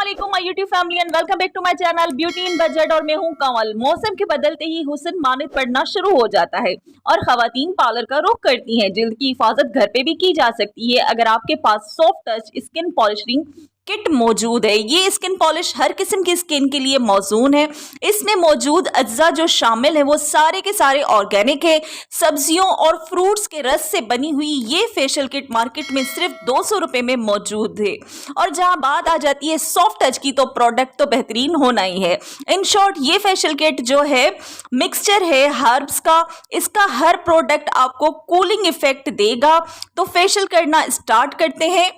अस्सलामुअलैकुम my YouTube family and welcome back to my channel beauty in budget. और मैं हूं कंवल। मौसम के बदलते ही हुस्न मानद पड़ना शुरू हो जाता है और खवातीन पार्लर का रुख करती हैं। जिल्द की हिफाजत घर पे भी की जा सकती है अगर आपके पास soft touch skin polishing kit मौजूद है। ये स्किन पॉलिश हर किस्म की स्किन के लिए मौजूद है। इसमें मौजूद अज्जा जो शामिल है वो सारे के सारे ऑर्गेनिक है। सब्जियों और फ्रूट्स के रस से बनी हुई ये फेशियल किट मार्केट में सिर्फ 200 रुपए में मौजूद है। और जहां बात आ जाती है सॉफ्ट टच की तो प्रोडक्ट तो बेहतरीन होना ही है। इन शॉर्ट ये फेशियल किट जो है मिक्सचर है हर्ब्स का। इसका हर प्रोडक्ट आपको कूलिंग इफेक्ट देगा। तो फेशियल करना स्टार्ट करते हैं।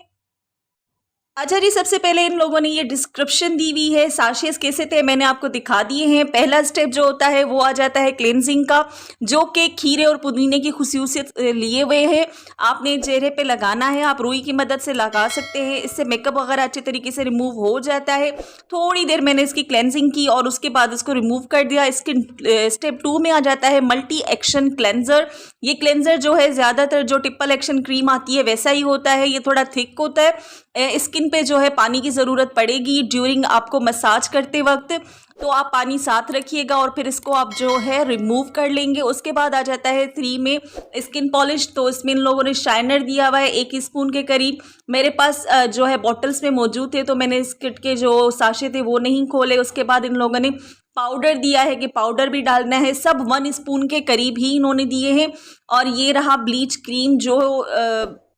अच्छा जी, सबसे पहले इन लोगों ने ये डिस्क्रिप्शन दी हुई है। साशेस कैसे थे मैंने आपको दिखा दिए हैं। पहला स्टेप जो होता है वो आ जाता है क्लेंजिंग का, जो कि खीरे और पुदीने की खुसूसियत लिए हुए है। आपने चेहरे पे लगाना है, आप रुई की मदद से लगा सकते हैं। इससे मेकअप वगैरह अच्छे तरीके से रिमूव हो जाता है। थोड़ी देर मैंने इसकी क्लेंजिंग की और उसके बाद इसको रिमूव कर दिया। इसके स्टेप 2 में आ जाता है मल्टी एक्शन क्लेंजर। ये क्लेंजर जो है ज़्यादातर जो ट्रिपल एक्शन क्रीम आती है वैसा ही होता है। ये थोड़ा थिक होता है। स्किन पे जो है पानी की ज़रूरत पड़ेगी ड्यूरिंग आपको मसाज करते वक्त, तो आप पानी साथ रखिएगा और फिर इसको आप जो है रिमूव कर लेंगे। उसके बाद आ जाता है 3 में स्किन पॉलिश। तो इसमें इन लोगों ने शाइनर दिया हुआ है 1 स्पून के करीब। मेरे पास जो है बॉटल्स में मौजूद थे तो मैंने इस किट के जो साशे थे वो नहीं खोले। उसके बाद इन लोगों ने पाउडर दिया है कि पाउडर भी डालना है। सब 1 स्पून के करीब ही इन्होंने दिए हैं। और ये रहा ब्लीच क्रीम जो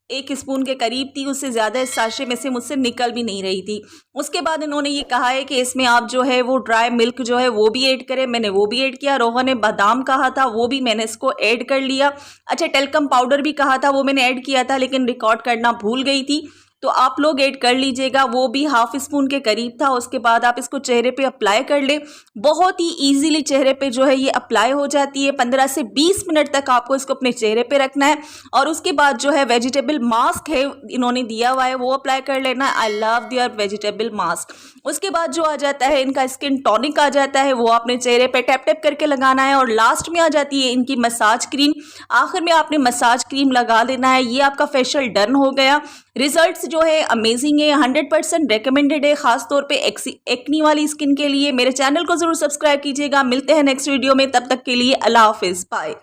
1 स्पून के करीब थी, उससे ज़्यादा इस साशे में से मुझसे निकल भी नहीं रही थी। उसके बाद इन्होंने ये कहा है कि इसमें आप जो है वो ड्राई मिल्क जो है वो भी ऐड करें। मैंने वो भी ऐड किया। रोहन ने बादाम कहा था वो भी मैंने इसको ऐड कर लिया। अच्छा, टेल्कम पाउडर भी कहा था वो मैंने ऐड किया था लेकिन रिकॉर्ड करना भूल गई थी, तो आप लोग ऐड कर लीजिएगा। वो भी 1/2 स्पून के करीब था। उसके बाद आप इसको चेहरे पे अप्लाई कर ले। बहुत ही इजीली चेहरे पे जो है ये अप्लाई हो जाती है। 15 से 20 मिनट तक आपको इसको अपने चेहरे पे रखना है। और उसके बाद जो है वेजिटेबल मास्क है इन्होंने दिया हुआ है वो अप्लाई कर लेना। I love their vegetable mask. उसके बाद जो आ जाता है इनका स्किन टॉनिक आ जाता है, वो अपने चेहरे पे टैप टैप करके लगाना है। और लास्ट में आ जाती है इनकी मसाज क्रीम। आखिर में आपने मसाज क्रीम लगा देना है। ये आपका फेशियल डन हो गया। रिजल्ट्स जो है अमेजिंग है, 100% रिकमेंडेड है, खास तौर पे एक्नी वाली स्किन के लिए। मेरे चैनल को जरूर सब्सक्राइब कीजिएगा। मिलते हैं नेक्स्ट वीडियो में, तब तक के लिए अल्लाह हाफिज, बाय।